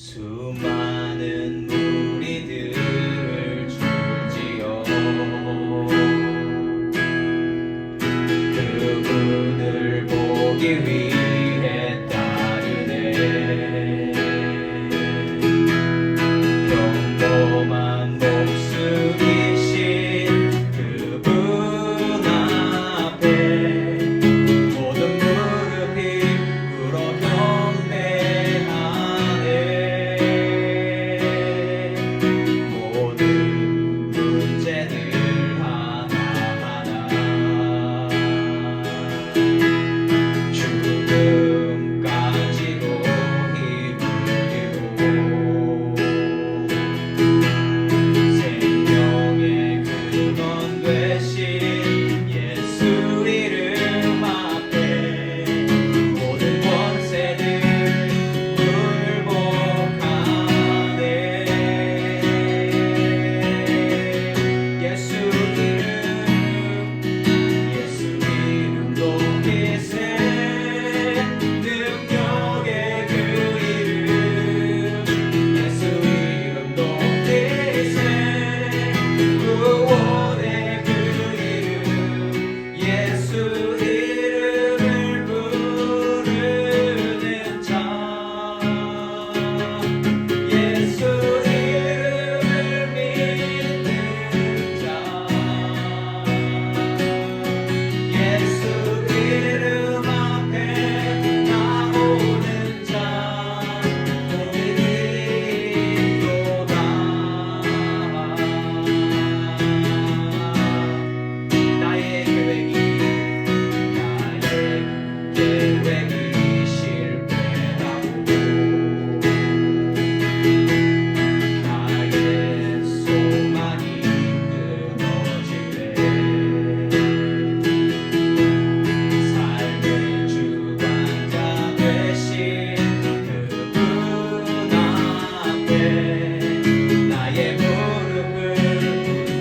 수많은 무리들을 줄지어 그분을 보기 위해 따르네. 평범한 목숨이신 그분 앞에 모든 무릎이 꿇어 경배하네. 모든 문제들 하나하나 죽음 가지고 힘들고 생명의 근원 되신 예수 이름 앞에 모든 권세들 굴복하네. 예수 이름 높이세. 능력의 그 이름 예수 이름 높이세. 구원의 그 이름 예수 이름을 부르는 자. 예수 이름을 믿는 자. 예수 이름 앞에 나오는 자 복이 있도다. 나의 계획이 실패하고 나의 소망이 끊어지네. 삶의 주관자 되신 그분 앞에 나의 무릎을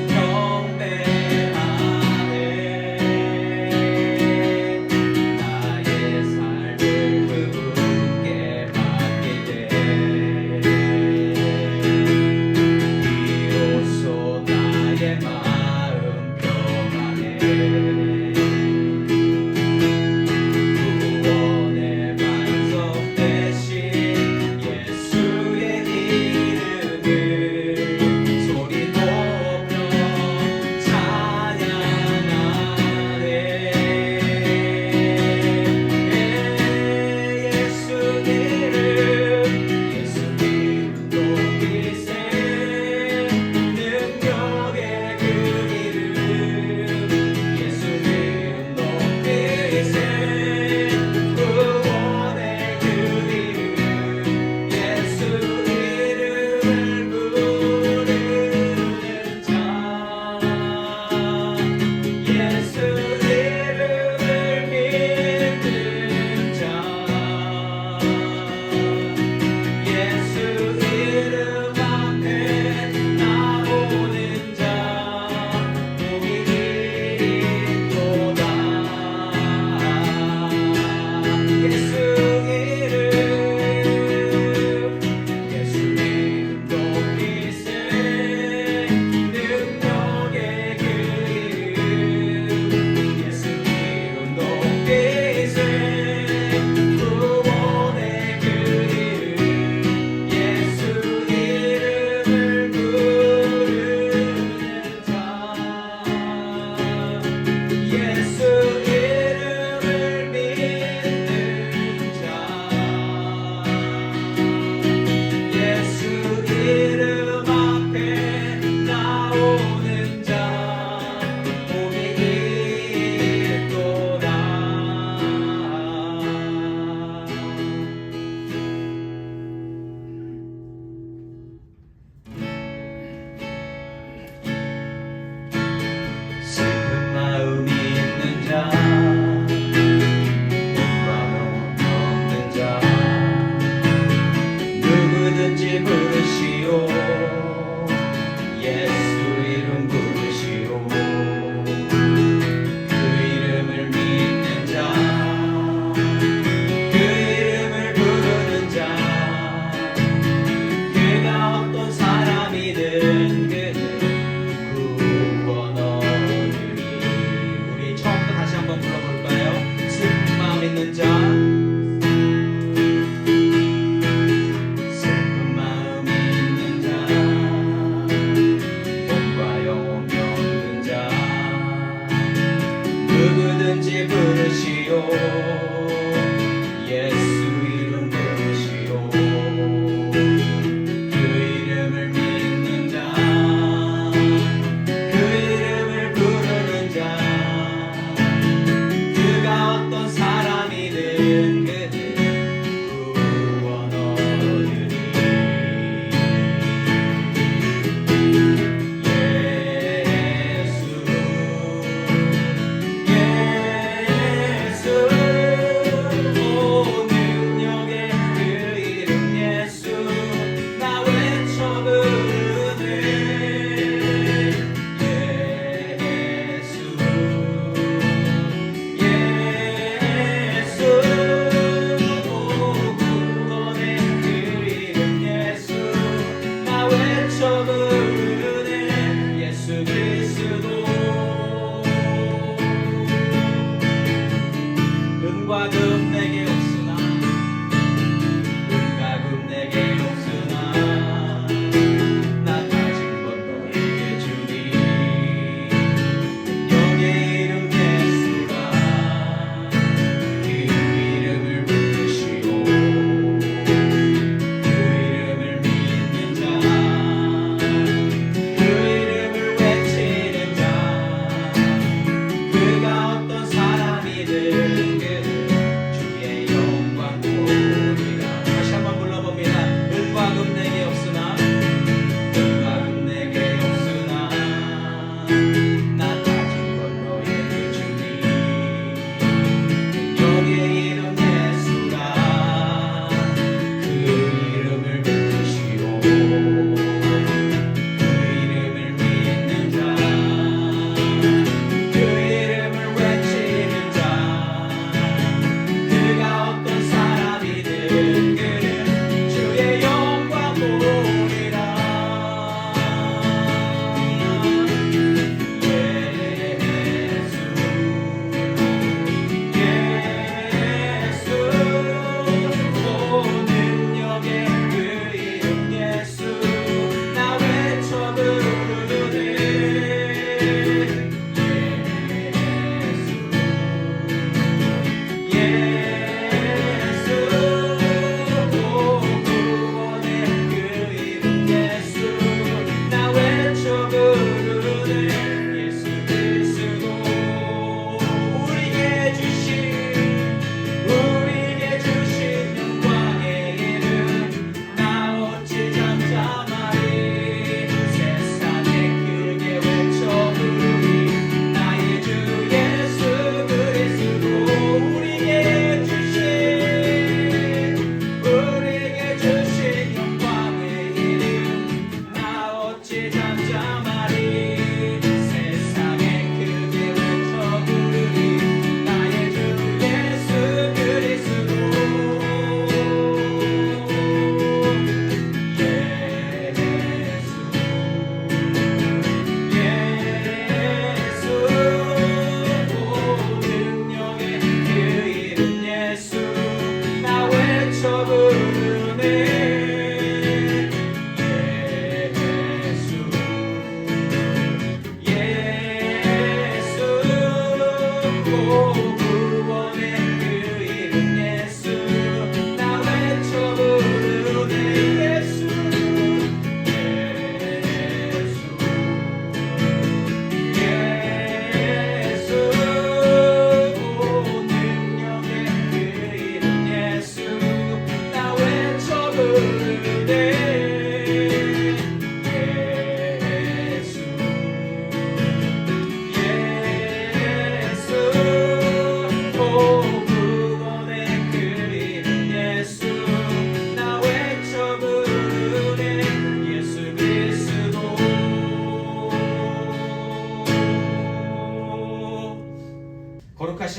경배하네. 나의 삶을 그분께 맡길 때 비로소 나의 마음 평안해. 구원의 반석 되신 예수의 이름을 소리 높여 찬양하네. 예수 이름 높이세. 능력의 그 이름 예수 이름 높이세. 구원의 그 이름 예수 이름을 부르는 자. 예수 이름을 믿는 자. 예수 이름 앞에 나오는 자 복이 있도다. 예수 이름 높이세. 능력의 그 이름 예수 이름 높이세. 구원의 그 이름 예수 이름을 부르는 자. 예수 이름을 믿는 자. 예수 이름 앞에 나오는 자 복이 있도다. 슬픈 마음이 있는 자, 공감은 없는 자, 누구든지 부르시오. 예수 이름 부르시오. 그 이름을 믿는 자, 그 이름을 부르는 자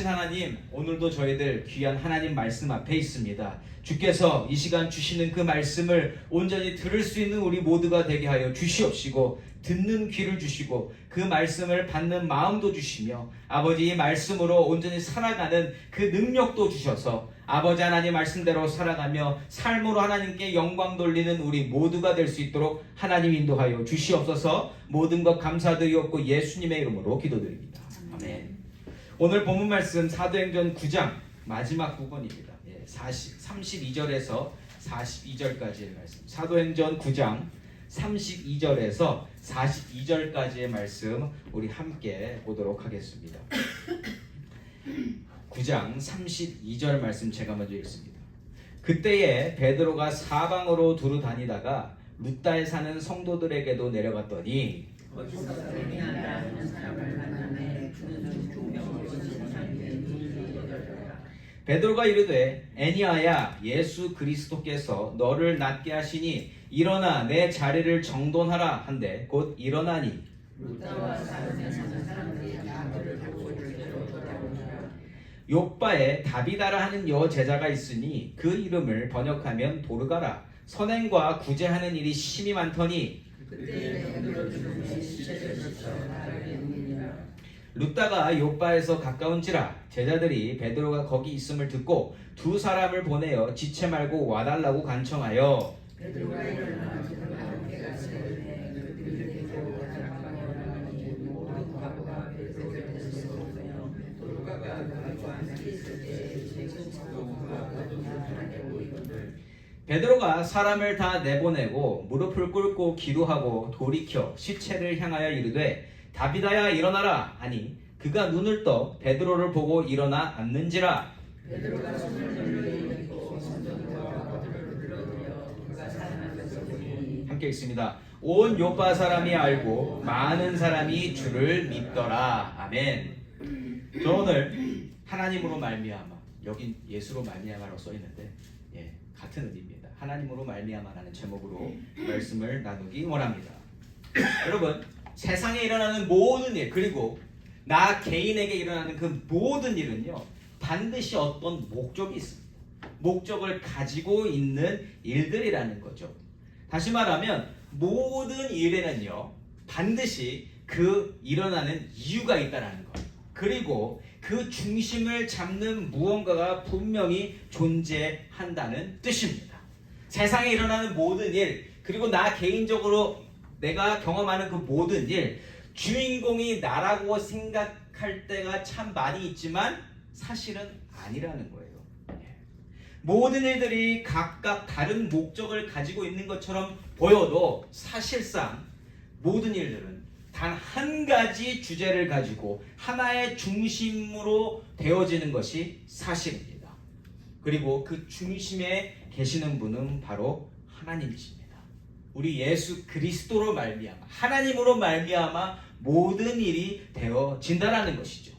전능하신 하나님, 오늘도 저희들 귀한 하나님 말씀 앞에 있습니다. 주께서 이 시간 주시는 그 말씀을 온전히 들을 수 있는 우리 모두가 되게 하여 주시옵시고, 듣는 귀를 주시고 그 말씀을 받는 마음도 주시며, 아버지 이 말씀으로 온전히 살아가는 그 능력도 주셔서 아버지 하나님 말씀대로 살아가며 삶으로 하나님께 영광 돌리는 우리 모두가 될 수 있도록 하나님 인도하여 주시옵소서. 모든 것 감사드리옵고 예수님의 이름으로 기도드립니다. 아멘. 오늘 본문 말씀 사도행전 9장 마지막 부분입니다. 32절에서 42절까지의 말씀. 사도행전 9장 32절에서 42절까지의 말씀 우리 함께 보도록 하겠습니다. 9장 32절 말씀 제가 먼저 읽습니다. 그때에 베드로가 사방으로 두루 다니다가 룻다에 사는 성도들에게도 내려갔더니 베드로가 이르되 애니아야, 예수 그리스도께서 너를 낫게 하시니 일어나 내 자리를 정돈하라 한데 곧 일어나니 욥바에 다비다라 하는 여제자가 있으니 그 이름을 번역하면 도르가라. 선행과 구제하는 일이 심히 많더니 룻다가 욥바에서 가까운지라 제자들이 베드로가 거기 있음을 듣고 두 사람을 보내어 지체 말고 와달라고 간청하여 베드로가 사람을 다 내보내고 무릎을 꿇고 기도하고 돌이켜 시체를 향하여 이르되 다비다야 일어나라 하니 그가 눈을 떠 베드로를 보고 일어나 앉는지라. 함께 읽습니다. 온 요파 사람이 알고 많은 사람이 주를 믿더라. 아멘. 저 오늘 하나님으로 말미암아, 여긴 예수로 말미암아라고 써 있는데 같은 의미입니다. 하나님으로 말미암아라는 제목으로 말씀을 나누기 원합니다. 여러분, 세상에 일어나는 모든 일, 그리고 나 개인에게 일어나는 그 모든 일은요, 반드시 어떤 목적이 있습니다. 목적을 가지고 있는 일들이라는 거죠. 다시 말하면 모든 일에는요, 반드시 그 일어나는 이유가 있다는 것, 그리고 그 중심을 잡는 무언가가 분명히 존재한다는 뜻입니다. 세상에 일어나는 모든 일, 그리고 나 개인적으로 내가 경험하는 그 모든 일, 주인공이 나라고 생각할 때가 참 많이 있지만 사실은 아니라는 거예요. 모든 일들이 각각 다른 목적을 가지고 있는 것처럼 보여도 사실상 모든 일들은 단 한 가지 주제를 가지고 하나의 중심으로 되어지는 것이 사실입니다. 그리고 그 중심에 계시는 분은 바로 하나님이십니다. 우리 예수 그리스도로 말미암아, 하나님으로 말미암아 모든 일이 되어진다라는 것이죠.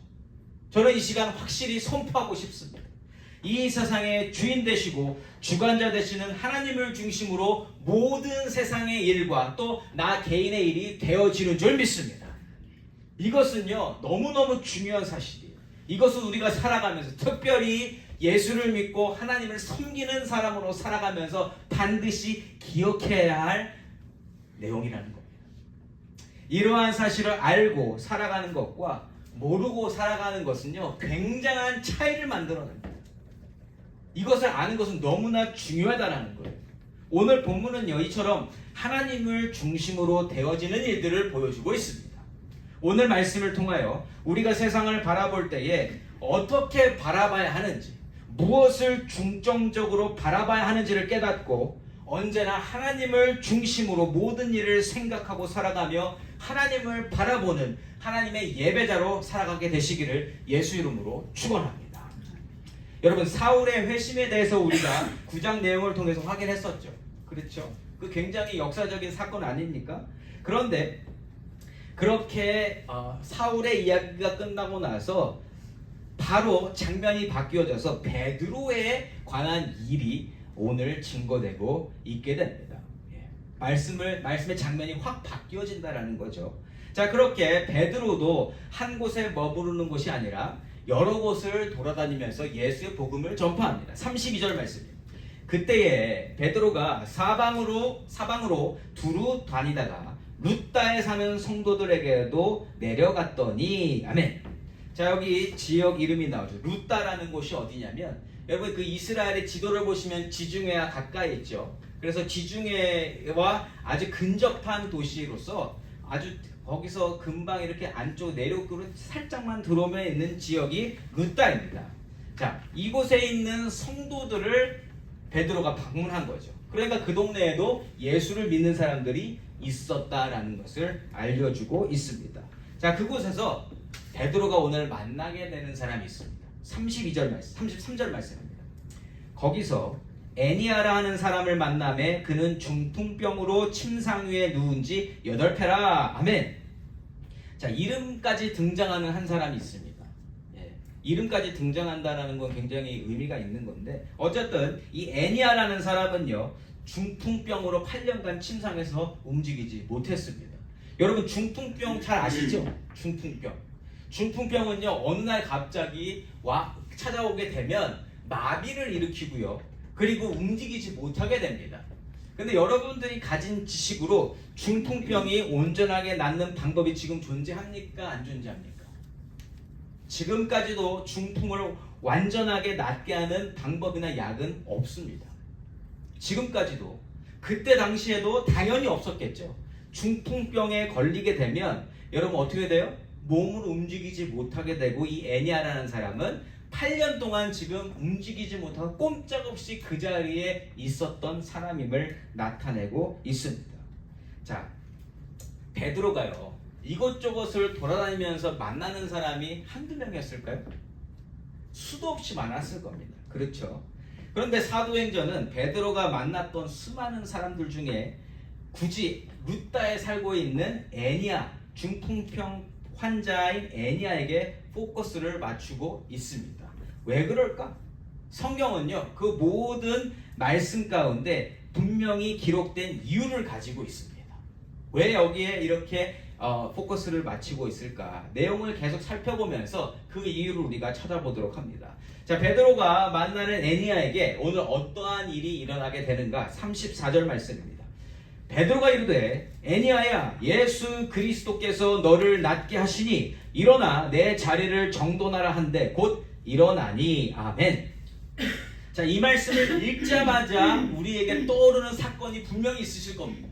저는 이 시간 확실히 선포하고 싶습니다. 이 세상의 주인 되시고 주관자 되시는 하나님을 중심으로 모든 세상의 일과 또 나 개인의 일이 되어지는 줄 믿습니다. 이것은요, 너무너무 중요한 사실이에요. 이것은 우리가 살아가면서, 특별히 예수를 믿고 하나님을 섬기는 사람으로 살아가면서 반드시 기억해야 할 내용이라는 겁니다. 이러한 사실을 알고 살아가는 것과 모르고 살아가는 것은요, 굉장한 차이를 만들어냅니다. 이것을 아는 것은 너무나 중요하다는 거예요. 오늘 본문은요, 이처럼 하나님을 중심으로 되어지는 일들을 보여주고 있습니다. 오늘 말씀을 통하여 우리가 세상을 바라볼 때에 어떻게 바라봐야 하는지, 무엇을 중점적으로 바라봐야 하는지를 깨닫고 언제나 하나님을 중심으로 모든 일을 생각하고 살아가며 하나님을 바라보는 하나님의 예배자로 살아가게 되시기를 예수 이름으로 축원합니다. 여러분, 사울의 회심에 대해서 우리가 9장 내용을 통해서 확인했었죠. 그렇죠? 그 굉장히 역사적인 사건 아닙니까? 그런데 그렇게 사울의 이야기가 끝나고 나서 바로 장면이 바뀌어져서 베드로에 관한 일이 오늘 증거되고 있게 됩니다. 말씀의 장면이 확 바뀌어진다라는 거죠. 자, 그렇게 베드로도 한 곳에 머무르는 곳이 아니라 여러 곳을 돌아다니면서 예수의 복음을 전파합니다. 32절 말씀입니다. 그때에 베드로가 사방으로 두루 다니다가 룻다에 사는 성도들에게도 내려갔더니 아멘. 자, 여기 지역 이름이 나오죠. 룻다라는 곳이 어디냐면, 여러분 그 이스라엘의 지도를 보시면 지중해와 가까이 있죠. 그래서 지중해와 아주 근접한 도시로서 아주 거기서 금방 이렇게 안쪽 내륙으로 살짝만 들어오면 있는 지역이 룻다입니다. 자, 이곳에 있는 성도들을 베드로가 방문한 거죠. 그러니까 그 동네에도 예수를 믿는 사람들이 있었다라는 것을 알려주고 있습니다. 자, 그곳에서 베드로가 오늘 만나게 되는 사람이 있습니다. 33절 말씀입니다. 거기서 애니아라 하는 사람을 만남에 그는 중풍병으로 침상 위에 누운 지 8회라. 아멘. 자, 이름까지 등장하는 한 사람이 있습니다. 예, 이름까지 등장한다는 건 굉장히 의미가 있는 건데, 어쨌든 이 애니아라는 사람은요, 중풍병으로 8년간 침상에서 움직이지 못했습니다. 여러분 중풍병 잘 아시죠? 중풍병은요, 어느 날 갑자기 찾아오게 되면 마비를 일으키고요, 그리고 움직이지 못하게 됩니다. 근데 여러분들이 가진 지식으로 중풍병이 온전하게 낫는 방법이 지금 존재합니까? 안 존재합니까? 지금까지도 중풍을 완전하게 낫게 하는 방법이나 약은 없습니다. 지금까지도. 그때 당시에도 당연히 없었겠죠. 중풍병에 걸리게 되면 여러분 어떻게 돼요? 몸을 움직이지 못하게 되고, 이 애니아라는 사람은 8년 동안 지금 움직이지 못하고 꼼짝없이 그 자리에 있었던 사람임을 나타내고 있습니다. 자, 베드로가요, 이곳저곳을 돌아다니면서 만나는 사람이 한두 명이었을까요? 수도 없이 많았을 겁니다. 그렇죠? 그런데 사도행전은 베드로가 만났던 수많은 사람들 중에 굳이 룻다에 살고 있는 애니아, 중풍병 환자인 애니아에게 포커스를 맞추고 있습니다. 왜 그럴까? 성경은요, 그 모든 말씀 가운데 분명히 기록된 이유를 가지고 있습니다. 왜 여기에 이렇게 포커스를 맞추고 있을까? 내용을 계속 살펴보면서 그 이유를 우리가 찾아보도록 합니다. 자, 베드로가 만나는 애니아에게 오늘 어떠한 일이 일어나게 되는가? 34절 말씀입니다. 베드로가 이르되 애니아야, 예수 그리스도께서 너를 낫게 하시니 일어나 내 자리를 정돈하라 한데 곧 일어나니. 아멘. 자, 이 말씀을 읽자마자 우리에게 떠오르는 사건이 분명히 있으실 겁니다.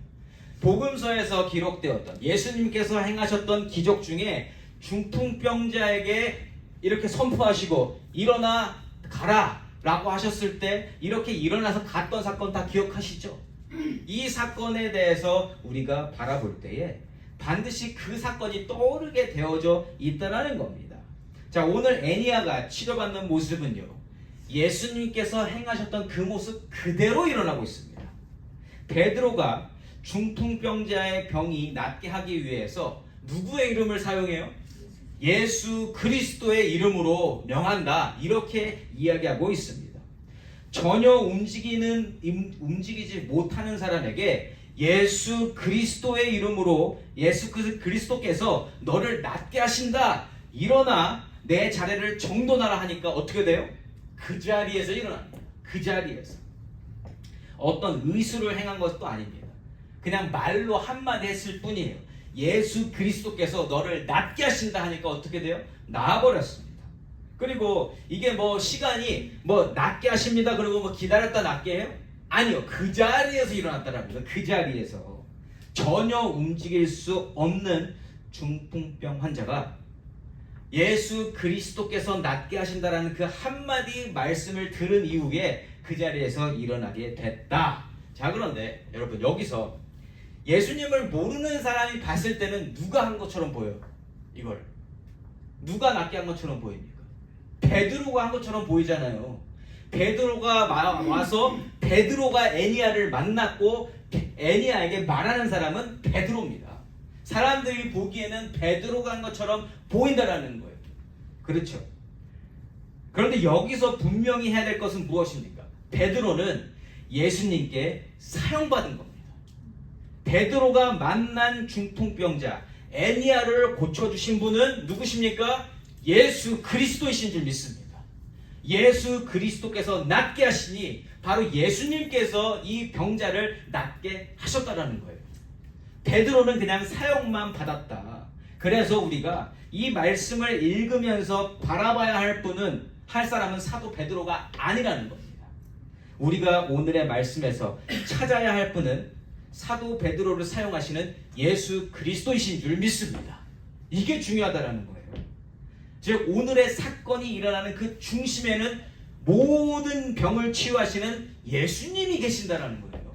복음서에서 기록되었던 예수님께서 행하셨던 기적 중에 중풍병자에게 이렇게 선포하시고 일어나 가라 라고 하셨을 때 이렇게 일어나서 갔던 사건 다 기억하시죠? 이 사건에 대해서 우리가 바라볼 때에 반드시 그 사건이 떠오르게 되어져 있다는 겁니다. 자, 오늘 애니아가 치료받는 모습은요, 예수님께서 행하셨던 그 모습 그대로 일어나고 있습니다. 베드로가 중풍병자의 병이 낫게 하기 위해서 누구의 이름을 사용해요? 예수 그리스도의 이름으로 명한다, 이렇게 이야기하고 있습니다. 전혀 움직이지 못하는 사람에게 예수 그리스도의 이름으로 예수 그리스도께서 너를 낫게 하신다, 일어나 내 자리를 정돈하라 하니까 어떻게 돼요? 그 자리에서 일어납니다. 그 자리에서. 어떤 의술을 행한 것도 아닙니다. 그냥 말로 한마디 했을 뿐이에요. 예수 그리스도께서 너를 낫게 하신다 하니까 어떻게 돼요? 나아버렸습니다. 그리고 이게 시간이 낫게 하십니다 그리고 기다렸다 낫게 해요? 아니요. 그 자리에서 일어났다랍니다. 그 자리에서. 전혀 움직일 수 없는 중풍병 환자가 예수 그리스도께서 낫게 하신다라는 그 한마디 말씀을 들은 이후에 그 자리에서 일어나게 됐다. 자, 그런데 여러분, 여기서 예수님을 모르는 사람이 봤을 때는 누가 한 것처럼 보여요? 이걸 누가 낫게 한 것처럼 보입니까? 베드로가 한 것처럼 보이잖아요. 베드로가 와서 베드로가 애니아를 만났고 애니아에게 말하는 사람은 베드로입니다. 사람들이 보기에는 베드로가 한 것처럼 보인다라는 거예요. 그렇죠? 그런데 여기서 분명히 해야 될 것은 무엇입니까? 베드로는 예수님께 사용받은 겁니다. 베드로가 만난 중풍병자 애니아를 고쳐주신 분은 누구십니까? 예수 그리스도이신 줄 믿습니다. 예수 그리스도께서 낫게 하시니 바로 예수님께서 이 병자를 낫게 하셨다라는 거예요. 베드로는 그냥 사용만 받았다. 그래서 우리가 이 말씀을 읽으면서 바라봐야 할 사람은 사도 베드로가 아니라는 겁니다. 우리가 오늘의 말씀에서 찾아야 할 분은 사도 베드로를 사용하시는 예수 그리스도이신 줄 믿습니다. 이게 중요하다라는 거예요. 즉 오늘의 사건이 일어나는 그 중심에는 모든 병을 치유하시는 예수님이 계신다라는 거예요.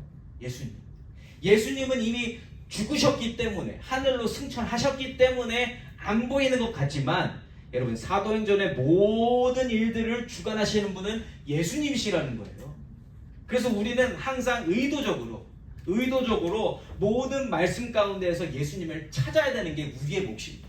예수님은 이미 죽으셨기 때문에, 하늘로 승천하셨기 때문에 안 보이는 것 같지만 여러분, 사도행전의 모든 일들을 주관하시는 분은 예수님이시라는 거예요. 그래서 우리는 항상 의도적으로 모든 말씀 가운데에서 예수님을 찾아야 되는 게 우리의 몫입니다.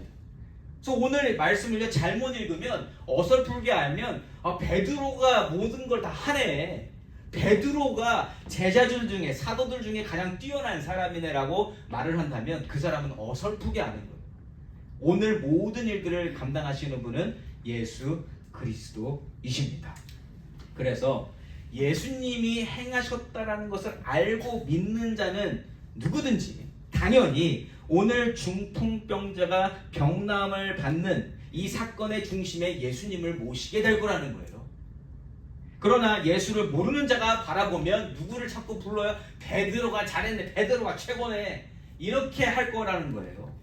그래서 오늘 말씀을 잘못 읽으면, 어설프게 알면 베드로가 모든 걸 다 하네, 베드로가 제자들 중에, 사도들 중에 가장 뛰어난 사람이네라고 말을 한다면 그 사람은 어설프게 아는 거예요. 오늘 모든 일들을 감당하시는 분은 예수 그리스도이십니다. 그래서 예수님이 행하셨다라는 것을 알고 믿는 자는 누구든지 당연히 오늘 중풍병자가 병남을 받는 이 사건의 중심에 예수님을 모시게 될 거라는 거예요. 그러나 예수를 모르는 자가 바라보면 누구를 자꾸 불러요? 베드로가 잘했네, 베드로가 최고네, 이렇게 할 거라는 거예요.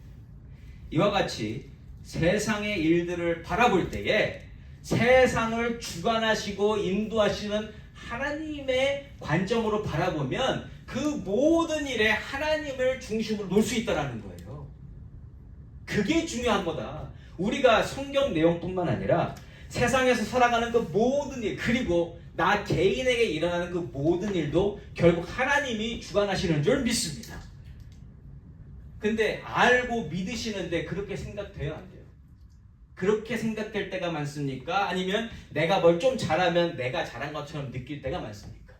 이와 같이 세상의 일들을 바라볼 때에 세상을 주관하시고 인도하시는 하나님의 관점으로 바라보면 그 모든 일에 하나님을 중심으로 놓을 수 있다는 거예요. 그게 중요한 거다. 우리가 성경 내용뿐만 아니라 세상에서 살아가는 그 모든 일, 그리고 나 개인에게 일어나는 그 모든 일도 결국 하나님이 주관하시는 줄 믿습니다. 근데 알고 믿으시는데 그렇게 생각돼요, 안 돼요? 그렇게 생각될 때가 많습니까? 아니면 내가 뭘 좀 잘하면 내가 잘한 것처럼 느낄 때가 많습니까?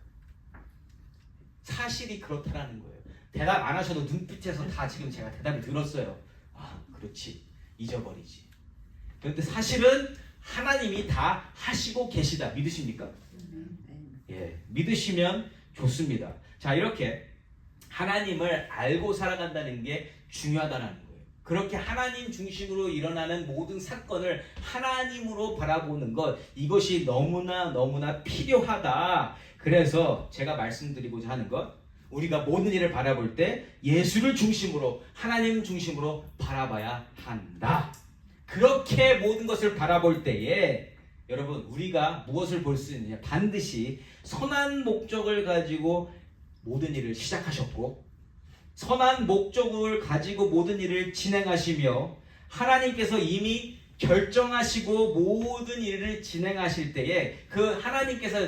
사실이 그렇다라는 거예요. 대답 안 하셔도 눈빛에서 다 지금 제가 대답을 들었어요. 아, 그렇지, 잊어버리지. 그런데 사실은 하나님이 다 하시고 계시다. 믿으십니까? 예, 믿으시면 좋습니다. 자, 이렇게 하나님을 알고 살아간다는 게 중요하다는 거예요. 그렇게 하나님 중심으로 일어나는 모든 사건을 하나님으로 바라보는 것, 이것이 너무나 필요하다. 그래서 제가 말씀드리고자 하는 것, 우리가 모든 일을 바라볼 때 예수를 중심으로, 하나님 중심으로 바라봐야 한다. 그렇게 모든 것을 바라볼 때에 여러분, 우리가 무엇을 볼 수 있느냐? 반드시 선한 목적을 가지고 모든 일을 시작하셨고, 선한 목적을 가지고 모든 일을 진행하시며, 하나님께서 이미 결정하시고 모든 일을 진행하실 때에 그 하나님께서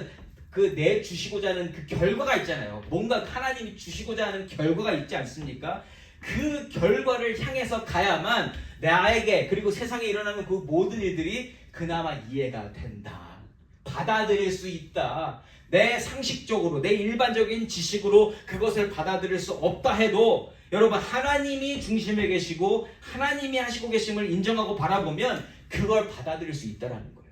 그 내주시고자 하는 그 결과가 있잖아요. 뭔가 하나님이 주시고자 하는 결과가 있지 않습니까? 그 결과를 향해서 가야만 나에게, 그리고 세상에 일어나는 그 모든 일들이 그나마 이해가 된다, 받아들일 수 있다. 내 상식적으로, 내 일반적인 지식으로 그것을 받아들일 수 없다 해도 여러분, 하나님이 중심에 계시고 하나님이 하시고 계심을 인정하고 바라보면 그걸 받아들일 수 있다는 거예요.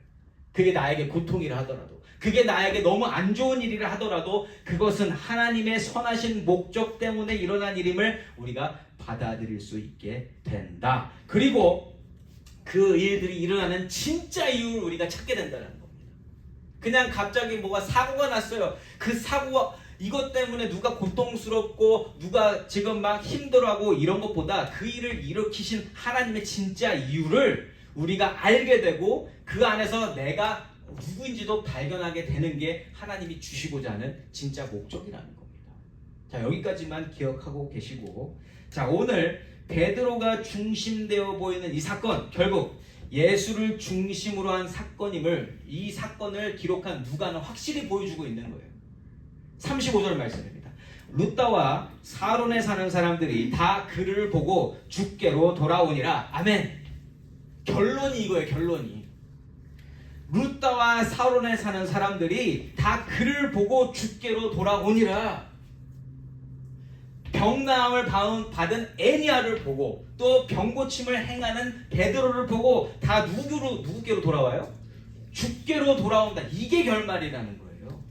그게 나에게 고통이라 하더라도, 그게 나에게 너무 안 좋은 일이라 하더라도 그것은 하나님의 선하신 목적 때문에 일어난 일임을 우리가 받아들일 수 있게 된다. 그리고 그 일들이 일어나는 진짜 이유를 우리가 찾게 된다는 겁니다. 그냥 갑자기 뭐가 사고가 났어요. 그 사고가, 이것 때문에 누가 고통스럽고 누가 지금 막 힘들어하고 이런 것보다 그 일을 일으키신 하나님의 진짜 이유를 우리가 알게 되고 그 안에서 내가 누구인지도 발견하게 되는 게 하나님이 주시고자 하는 진짜 목적이라는 겁니다. 자, 여기까지만 기억하고 계시고, 자, 오늘 베드로가 중심되어 보이는 이 사건, 결국 예수를 중심으로 한 사건임을, 이 사건을 기록한 누가는 확실히 보여주고 있는 거예요. 35절 말씀입니다. 루다와 사론에 사는 사람들이 다 그를 보고 주께로 돌아오니라. 아멘. 결론이 이거예요. 결론이. 루다와 사론에 사는 사람들이 다 그를 보고 주께로 돌아오니라. 병나음을 받은 애니아를 보고 또 병고침을 행하는 베드로를 보고 다 누구께로 돌아와요? 주께로 돌아온다. 이게 결말이라는 거예요.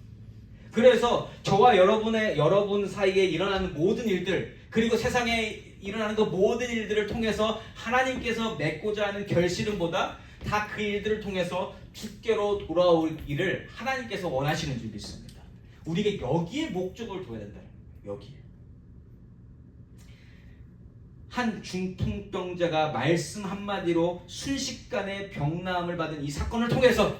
그래서 저와 여러분 사이에 일어나는 모든 일들, 그리고 세상에 일어나는 그 모든 일들을 통해서 하나님께서 맺고자 하는 결실은보다 다 그 일들을 통해서 주께로 돌아올 일을 하나님께서 원하시는 줄 믿습니다. 우리가 여기에 목적을 둬야 된다. 여기에. 한 중풍병자가 말씀 한마디로 순식간에 병나음을 받은 이 사건을 통해서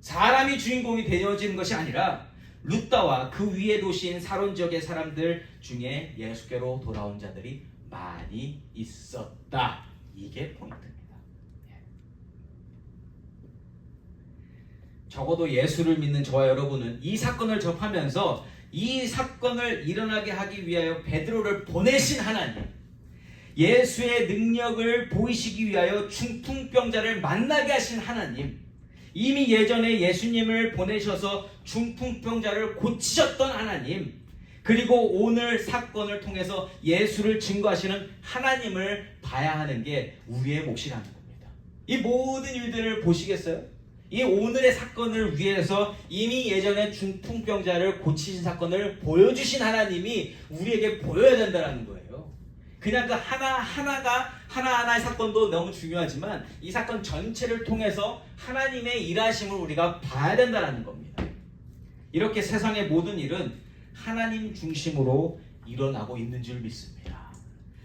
사람이 주인공이 되어지는 것이 아니라 루다와 그 위의 도시인 사론 지역의 사람들 중에 예수께로 돌아온 자들이 많이 있었다. 이게 포인트입니다. 적어도 예수를 믿는 저와 여러분은 이 사건을 접하면서 이 사건을 일어나게 하기 위하여 베드로를 보내신 하나님, 예수의 능력을 보이시기 위하여 중풍병자를 만나게 하신 하나님, 이미 예전에 예수님을 보내셔서 중풍병자를 고치셨던 하나님, 그리고 오늘 사건을 통해서 예수를 증거하시는 하나님을 봐야 하는 게 우리의 몫이라는 겁니다. 이 모든 일들을 보시겠어요? 이 오늘의 사건을 위해서 이미 예전에 중풍병자를 고치신 사건을 보여주신 하나님이 우리에게 보여야 된다는 거예요. 그냥 그 하나하나의 사건도 너무 중요하지만 이 사건 전체를 통해서 하나님의 일하심을 우리가 봐야 된다는 겁니다. 이렇게 세상의 모든 일은 하나님 중심으로 일어나고 있는 줄 믿습니다.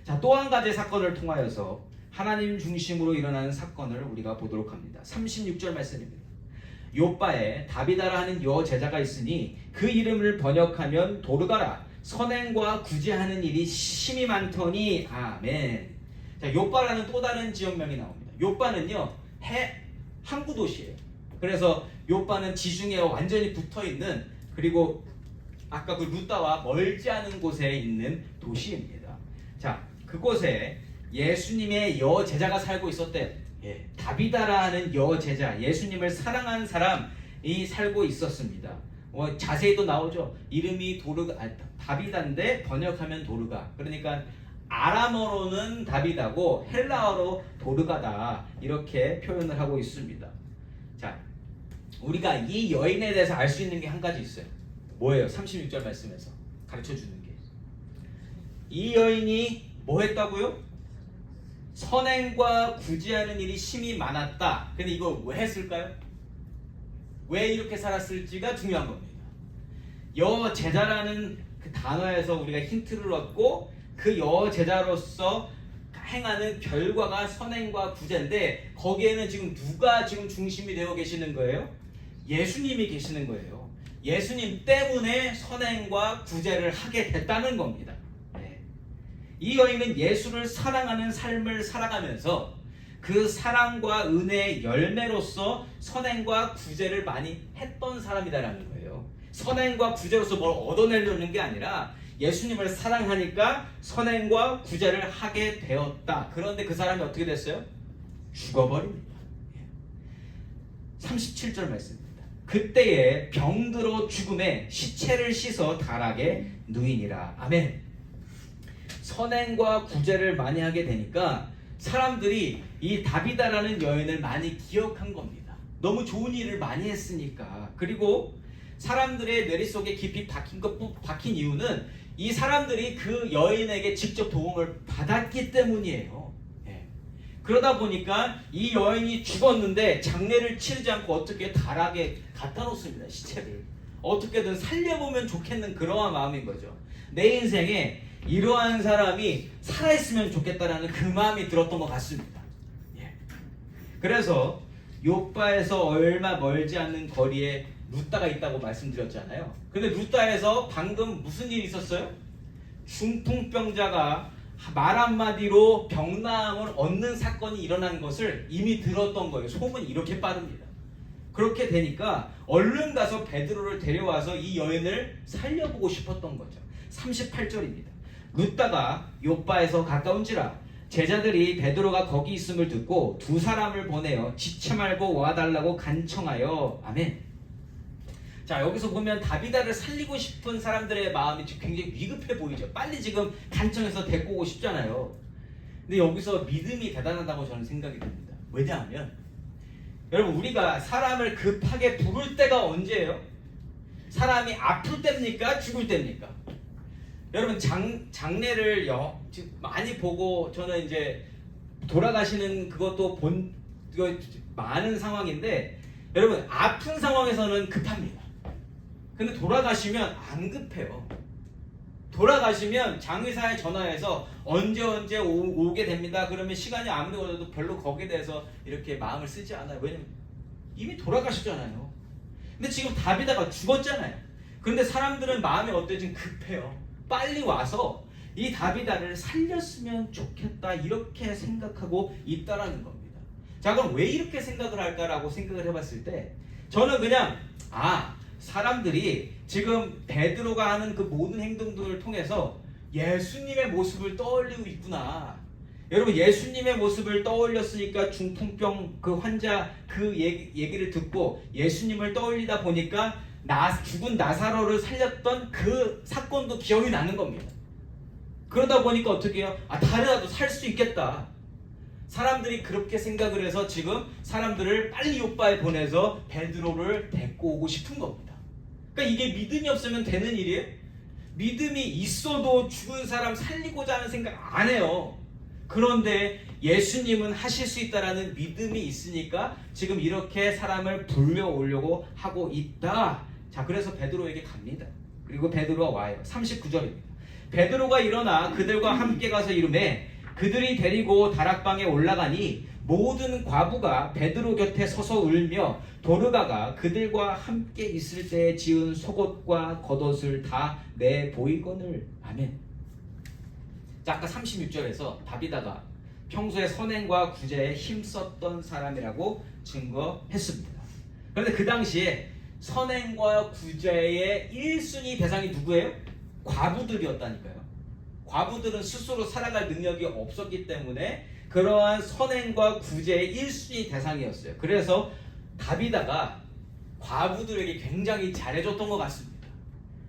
자, 또 한 가지 사건을 통하여서 하나님 중심으로 일어나는 사건을 우리가 보도록 합니다. 36절 말씀입니다. 요바에 다비다라 하는 여제자가 있으니 그 이름을 번역하면 도르가라. 선행과 구제하는 일이 심히 많더니. 아멘. 자, 요바라는 또 다른 지역명이 나옵니다. 요바는요, 항구 도시예요. 그래서 요바는 지중해에 완전히 붙어있는, 그리고 아까 그 루다와 멀지 않은 곳에 있는 도시입니다. 자, 그곳에 예수님의 여제자가 살고 있었대요. 다비다라는 여제자, 예수님을 사랑하는 사람이 살고 있었습니다. 자세히도 나오죠. 이름이 다비다인데 번역하면 도르가. 그러니까 아람어로는 다비다고 헬라어로 도르가다, 이렇게 표현을 하고 있습니다. 자, 우리가 이 여인에 대해서 알 수 있는 게 한 가지 있어요. 뭐예요? 36절 말씀에서 가르쳐주는 게, 이 여인이 뭐 했다고요? 선행과 구제하는 일이 심히 많았다. 근데 이거 왜 했을까요? 왜 이렇게 살았을지가 중요한 겁니다. 여제자라는 그 단어에서 우리가 힌트를 얻고 그 여제자로서 행하는 결과가 선행과 구제인데, 거기에는 지금 누가 지금 중심이 되어 계시는 거예요? 예수님이 계시는 거예요. 예수님 때문에 선행과 구제를 하게 됐다는 겁니다. 이 여인은 예수를 사랑하는 삶을 살아가면서 그 사랑과 은혜의 열매로서 선행과 구제를 많이 했던 사람이다라는 거예요. 선행과 구제로서 뭘 얻어내려는 게 아니라 예수님을 사랑하니까 선행과 구제를 하게 되었다. 그런데 그 사람이 어떻게 됐어요? 죽어버립니다. 37절 말씀입니다. 그때에 병들어 죽음에 시체를 씻어 다락에 누이니라. 아멘. 선행과 구제를 많이 하게 되니까 사람들이 이 다비다라는 여인을 많이 기억한 겁니다. 너무 좋은 일을 많이 했으니까. 그리고 사람들의 뇌리속에 깊이 박힌 이유는 이 사람들이 그 여인에게 직접 도움을 받았기 때문이에요. 그러다 보니까 이 여인이 죽었는데 장례를 치르지 않고 어떻게 다락에 갖다 놓습니다. 시체를 어떻게든 살려보면 좋겠는 그러한 마음인 거죠. 내 인생에 이러한 사람이 살아있으면 좋겠다라는 그 마음이 들었던 것 같습니다. 그래서 요바에서 얼마 멀지 않는 거리에 루다가 있다고 말씀드렸잖아요. 근데 루다에서 방금 무슨 일이 있었어요? 중풍병자가 말 한마디로 병나음을 얻는 사건이 일어난 것을 이미 들었던 거예요. 소문이 이렇게 빠릅니다. 그렇게 되니까 얼른 가서 베드로를 데려와서 이 여인을 살려보고 싶었던 거죠. 38절입니다. 루다가 요바에서 가까운지라 제자들이 베드로가 거기 있음을 듣고 두 사람을 보내어 지체 말고 와달라고 간청하여. 아멘. 자, 여기서 보면 다비다를 살리고 싶은 사람들의 마음이 지금 굉장히 위급해 보이죠. 빨리 지금 간청해서 데리고 오고 싶잖아요. 근데 여기서 믿음이 대단하다고 저는 생각이 듭니다. 왜냐하면 여러분, 우리가 사람을 급하게 부를 때가 언제예요? 사람이 아플 때입니까? 죽을 때입니까? 여러분, 장례를 지금 많이 보고, 저는 이제 돌아가시는 그것도 이거 많은 상황인데, 여러분, 아픈 상황에서는 급합니다. 근데 돌아가시면 안 급해요. 돌아가시면 장의사에 전화해서 언제 오게 됩니다. 그러면 시간이 아무리 걸려도 별로 거기에 대해서 이렇게 마음을 쓰지 않아요. 왜냐면 이미 돌아가셨잖아요. 근데 지금 다비다가 죽었잖아요. 그런데 사람들은 마음이 어때요? 지금 급해요. 빨리 와서 이 다비다를 살렸으면 좋겠다, 이렇게 생각하고 있다라는 겁니다. 자, 그럼 왜 이렇게 생각을 할까라고 생각을 해봤을 때, 저는 그냥 사람들이 지금 베드로가 하는 그 모든 행동들을 통해서 예수님의 모습을 떠올리고 있구나. 여러분, 예수님의 모습을 떠올렸으니까 중풍병 그 환자 그 얘기를 듣고 예수님을 떠올리다 보니까 죽은 나사로를 살렸던 그 사건도 기억이 나는 겁니다. 그러다 보니까 어떻게 해요? 다르다도 살 수 있겠다. 사람들이 그렇게 생각을 해서 지금 사람들을 빨리 요바에 보내서 베드로를 데리고 오고 싶은 겁니다. 그러니까 이게 믿음이 없으면 되는 일이에요? 믿음이 있어도 죽은 사람 살리고자 하는 생각 안 해요. 그런데 예수님은 하실 수 있다라는 믿음이 있으니까 지금 이렇게 사람을 불려오려고 하고 있다. 자, 그래서 베드로에게 갑니다. 그리고 베드로가 와요. 39절입니다. 베드로가 일어나 그들과 함께 가서 이르매 그들이 데리고 다락방에 올라가니 모든 과부가 베드로 곁에 서서 울며 도르가가 그들과 함께 있을 때 지은 속옷과 겉옷을 다 내보이거늘. 아멘. 자, 아까 36절에서 다비다가 평소에 선행과 구제에 힘썼던 사람이라고 증거했습니다. 그런데 그 당시에 선행과 구제의 1순위 대상이 누구예요? 과부들이었다니까요. 과부들은 스스로 살아갈 능력이 없었기 때문에 그러한 선행과 구제의 1순위 대상이었어요. 그래서 다비다가 과부들에게 굉장히 잘해줬던 것 같습니다.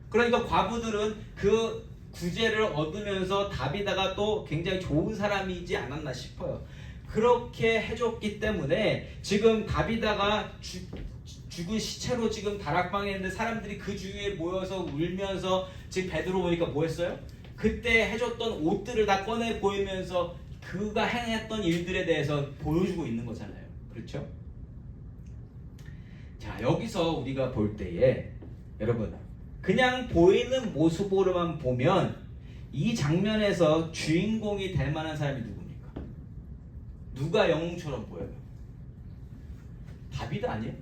그러니까 과부들은 그 구제를 얻으면서 다비다가 또 굉장히 좋은 사람이지 않았나 싶어요. 그렇게 해줬기 때문에 지금 다비다가 죽은 시체로 지금 다락방에 있는데 사람들이 그 주위에 모여서 울면서 지금 베드로 보니까 뭐 했어요? 그때 해줬던 옷들을 다 꺼내 보이면서 그가 행했던 일들에 대해서 보여주고 있는 거잖아요. 그렇죠? 자, 여기서 우리가 볼 때에 여러분, 그냥 보이는 모습으로만 보면 이 장면에서 주인공이 될 만한 사람이 누굽니까? 누가 영웅처럼 보여요? 다비드 아니에요?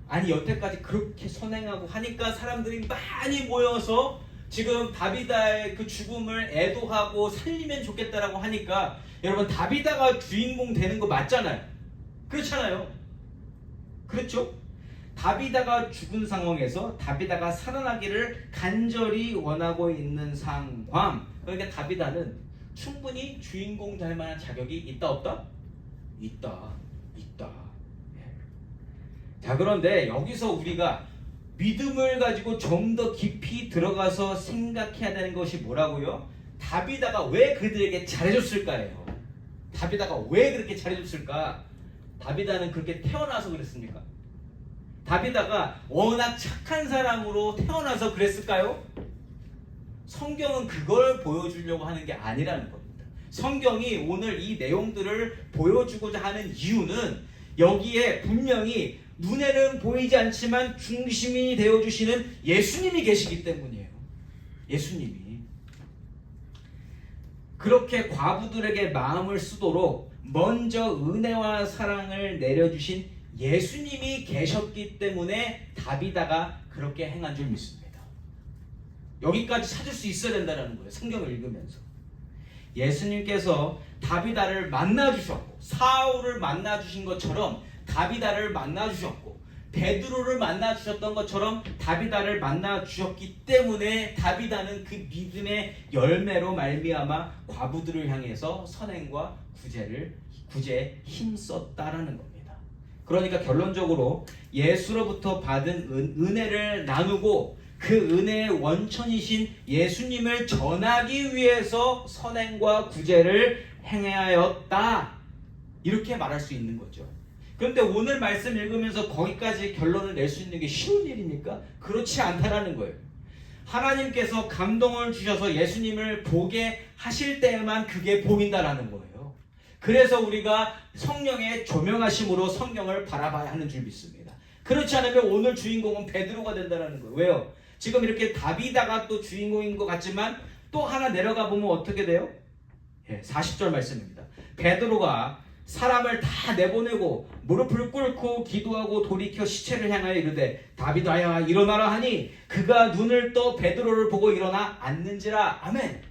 아니, 여태까지 그렇게 선행하고 하니까 사람들이 많이 모여서 지금 다비다의 그 죽음을 애도하고 살리면 좋겠다라고 하니까 여러분, 다비다가 주인공 되는 거 맞잖아요. 그렇잖아요. 그렇죠? 다비다가 죽은 상황에서 다비다가 살아나기를 간절히 원하고 있는 상황. 그러니까 다비다는 충분히 주인공 될 만한 자격이 있다 없다? 있다. 자, 그런데 여기서 우리가 믿음을 가지고 좀 더 깊이 들어가서 생각해야 되는 것이 뭐라고요? 다비다가 왜 그들에게 잘해줬을까예요. 다비다가 왜 그렇게 잘해줬을까? 다비다는 그렇게 태어나서 그랬습니까? 다비다가 워낙 착한 사람으로 태어나서 그랬을까요? 성경은 그걸 보여주려고 하는 게 아니라는 겁니다. 성경이 오늘 이 내용들을 보여주고자 하는 이유는 여기에 분명히 눈에는 보이지 않지만 중심이 되어주시는 예수님이 계시기 때문이에요. 예수님이 그렇게 과부들에게 마음을 쓰도록 먼저 은혜와 사랑을 내려주신 예수님이 계셨기 때문에 다비다가 그렇게 행한 줄 믿습니다. 여기까지 찾을 수 있어야 된다는 거예요. 성경을 읽으면서 예수님께서 다비다를 만나주셨고 사울을 만나주신 것처럼 다비다를 만나주셨고 베드로를 만나주셨던 것처럼 다비다를 만나주셨기 때문에 다비다는 그 믿음의 열매로 말미암아 과부들을 향해서 선행과 구제에 힘썼다라는 겁니다. 그러니까 결론적으로 예수로부터 받은 은혜를 나누고 그 은혜의 원천이신 예수님을 전하기 위해서 선행과 구제를 행하였다. 이렇게 말할 수 있는 거죠. 그런데 오늘 말씀 읽으면서 거기까지 결론을 낼 수 있는 게 쉬운 일입니까? 그렇지 않다라는 거예요. 하나님께서 감동을 주셔서 예수님을 보게 하실 때에만 그게 보인다라는 거예요. 그래서 우리가 성령의 조명하심으로 성경을 바라봐야 하는 줄 믿습니다. 그렇지 않으면 오늘 주인공은 베드로가 된다는 거예요. 왜요? 지금 이렇게 다비다가 또 주인공인 것 같지만 또 하나 내려가 보면 어떻게 돼요? 40절 말씀입니다. 베드로가 사람을 다 내보내고 무릎을 꿇고 기도하고 돌이켜 시체를 향하여 이르되 다비다야 일어나라 하니 그가 눈을 떠 베드로를 보고 일어나 앉는지라. 아멘.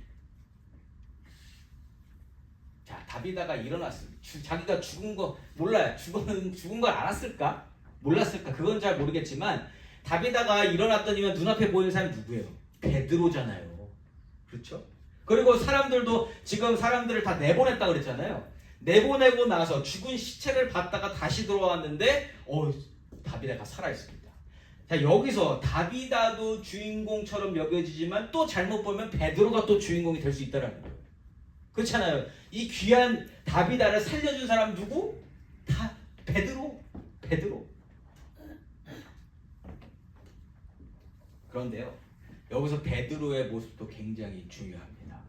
자, 다비다가 일어났습니다. 자기가 죽은 거 몰라요. 죽은 걸 알았을까? 몰랐을까? 그건 잘 모르겠지만 다비다가 일어났더니만 눈앞에 보이는 사람이 누구예요? 베드로잖아요. 그렇죠? 그리고 사람들도 지금 사람들을 다 내보냈다 그랬잖아요. 내보내고 나서 죽은 시체를 봤다가 다시 들어왔는데 다비다가 살아있습니다. 자, 여기서 다비다도 주인공처럼 여겨지지만 또 잘못 보면 베드로가 또 주인공이 될 수 있다는 거예요. 그렇잖아요. 이 귀한 다비다를 살려준 사람 누구? 다 베드로. 그런데요, 여기서 베드로의 모습도 굉장히 중요합니다.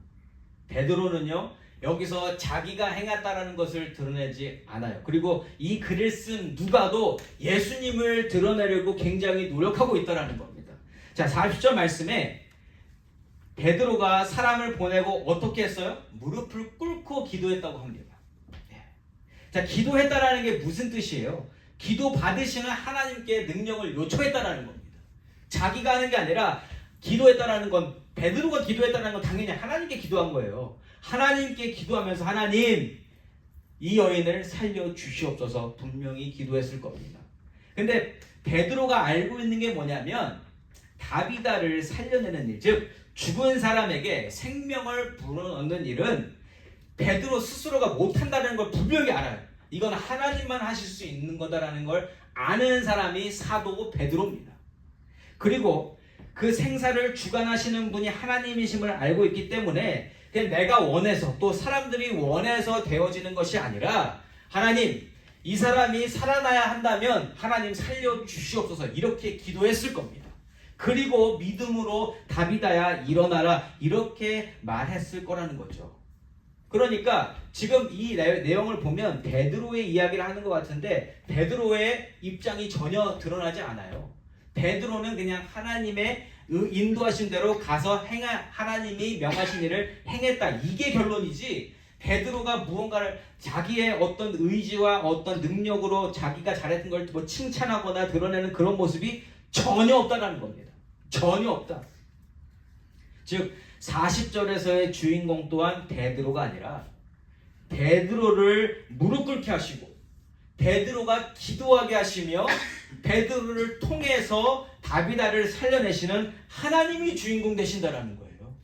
베드로는요, 여기서 자기가 행했다라는 것을 드러내지 않아요. 그리고 이 글을 쓴 누가도 예수님을 드러내려고 굉장히 노력하고 있다는 겁니다. 자, 40절 말씀에 베드로가 사람을 보내고 어떻게 했어요? 무릎을 꿇고 기도했다고 합니다. 자, 기도했다라는 게 무슨 뜻이에요? 기도 받으시는 하나님께 능력을 요청했다라는 겁니다. 자기가 하는 게 아니라 기도했다라는 건, 베드로가 기도했다는 건 당연히 하나님께 기도한 거예요. 하나님께 기도하면서 하나님, 이 여인을 살려주시옵소서 분명히 기도했을 겁니다. 근데 베드로가 알고 있는 게 뭐냐면 다비다를 살려내는 일, 즉 죽은 사람에게 생명을 불어넣는 일은 베드로 스스로가 못한다는 걸 분명히 알아요. 이건 하나님만 하실 수 있는 거다라는 걸 아는 사람이 사도고 베드로입니다. 그리고 그 생사를 주관하시는 분이 하나님이심을 알고 있기 때문에 그냥 내가 원해서 또 사람들이 원해서 되어지는 것이 아니라 하나님, 이 사람이 살아나야 한다면 하나님 살려주시옵소서 이렇게 기도했을 겁니다. 그리고 믿음으로 다비다야 일어나라 이렇게 말했을 거라는 거죠. 그러니까 지금 이 내용을 보면 베드로의 이야기를 하는 것 같은데 베드로의 입장이 전혀 드러나지 않아요. 베드로는 그냥 하나님의 인도하신 대로 가서 하나님이 명하신 일을 행했다. 이게 결론이지 베드로가 무언가를 자기의 어떤 의지와 어떤 능력으로 자기가 잘했던 걸 뭐 칭찬하거나 드러내는 그런 모습이 전혀 없다는 겁니다. 전혀 없다. 즉 40절에서의 주인공 또한 베드로가 아니라 베드로를 무릎 꿇게 하시고 베드로가 기도하게 하시며 베드로를 통해서 다비다를 살려내시는 하나님이 주인공 되신다라는 거예요.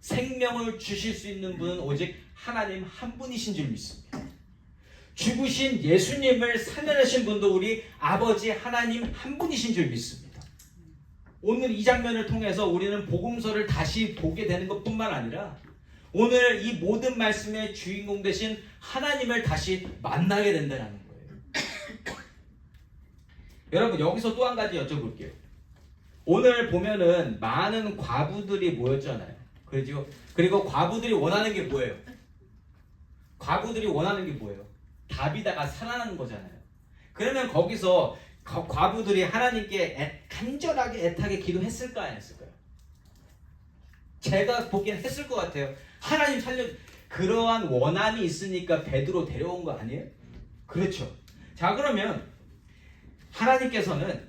생명을 주실 수 있는 분은 오직 하나님 한 분이신 줄 믿습니다. 죽으신 예수님을 살려내신 분도 우리 아버지 하나님 한 분이신 줄 믿습니다. 오늘 이 장면을 통해서 우리는 복음서를 다시 보게 되는 것뿐만 아니라 오늘 이 모든 말씀의 주인공 되신 하나님을 다시 만나게 된다는 거예요. 여러분 여기서 또 한 가지 여쭤볼게요. 오늘 보면은 많은 과부들이 모였잖아요. 그렇죠? 그리고 과부들이 원하는 게 뭐예요? 과부들이 원하는 게 뭐예요? 다비다가 살아나는 거잖아요. 그러면 거기서 과부들이 하나님께 간절하게 애타게 기도했을까 안 했을까요? 제가 보기엔 했을 것 같아요. 하나님 살려. 그러한 원함이 있으니까 베드로 데려온 거 아니에요? 그렇죠. 자, 그러면 하나님께서는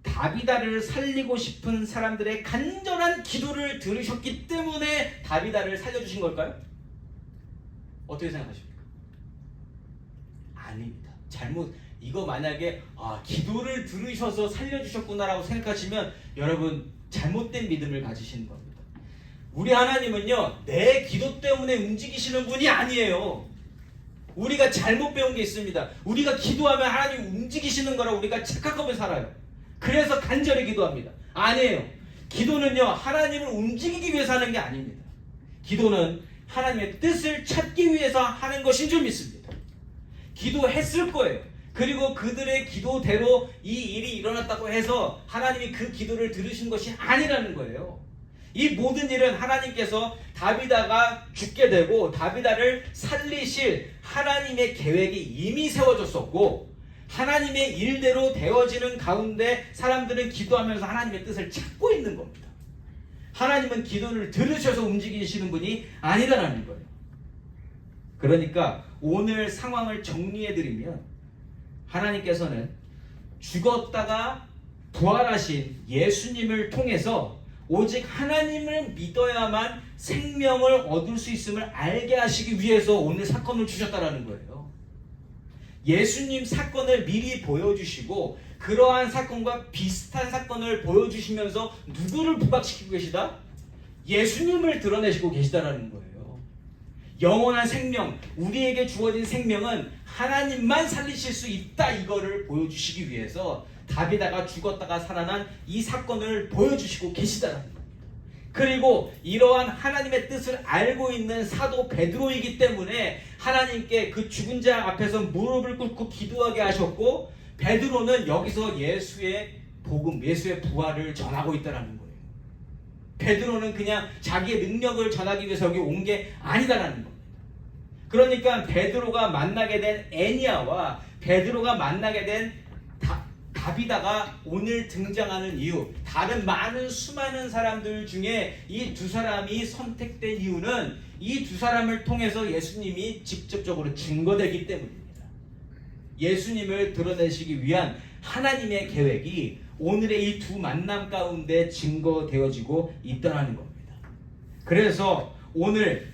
다비다를 살리고 싶은 사람들의 간절한 기도를 들으셨기 때문에 다비다를 살려주신 걸까요? 어떻게 생각하십니까? 아닙니다. 잘못. 이거 만약에 기도를 들으셔서 살려주셨구나라고 생각하시면 여러분 잘못된 믿음을 가지시는 겁니다. 우리 하나님은요 내 기도 때문에 움직이시는 분이 아니에요. 우리가 잘못 배운 게 있습니다. 우리가 기도하면 하나님 움직이시는 거라 우리가 착각하며 살아요. 그래서 간절히 기도합니다. 아니에요. 기도는요, 하나님을 움직이기 위해서 하는 게 아닙니다. 기도는 하나님의 뜻을 찾기 위해서 하는 것인 줄 믿습니다. 기도했을 거예요. 그리고 그들의 기도대로 이 일이 일어났다고 해서 하나님이 그 기도를 들으신 것이 아니라는 거예요. 이 모든 일은 하나님께서 다비다가 죽게 되고 다비다를 살리실 하나님의 계획이 이미 세워졌었고, 하나님의 일대로 되어지는 가운데 사람들은 기도하면서 하나님의 뜻을 찾고 있는 겁니다. 하나님은 기도를 들으셔서 움직이시는 분이 아니라는 거예요. 그러니까 오늘 상황을 정리해드리면, 하나님께서는 죽었다가 부활하신 예수님을 통해서 오직 하나님을 믿어야만 생명을 얻을 수 있음을 알게 하시기 위해서 오늘 사건을 주셨다라는 거예요. 예수님 사건을 미리 보여주시고 그러한 사건과 비슷한 사건을 보여주시면서 누구를 부각시키고 계시다? 예수님을 드러내시고 계시다라는 거예요. 영원한 생명, 우리에게 주어진 생명은 하나님만 살리실 수 있다, 이거를 보여주시기 위해서 다비다가 죽었다가 살아난 이 사건을 보여주시고 계시다라는 겁니다. 그리고 이러한 하나님의 뜻을 알고 있는 사도 베드로이기 때문에 하나님께 그 죽은 자 앞에서 무릎을 꿇고 기도하게 하셨고, 베드로는 여기서 예수의 복음, 예수의 부활을 전하고 있다라는 거예요. 베드로는 그냥 자기의 능력을 전하기 위해서 여기 온 게 아니다라는 겁니다. 그러니까 베드로가 만나게 된 애니아와 베드로가 만나게 된 다비다가 오늘 등장하는 이유, 다른 많은 수많은 사람들 중에 이 두 사람이 선택된 이유는 이 두 사람을 통해서 예수님이 직접적으로 증거되기 때문입니다. 예수님을 드러내시기 위한 하나님의 계획이 오늘의 이 두 만남 가운데 증거되어지고 있다는 겁니다. 그래서 오늘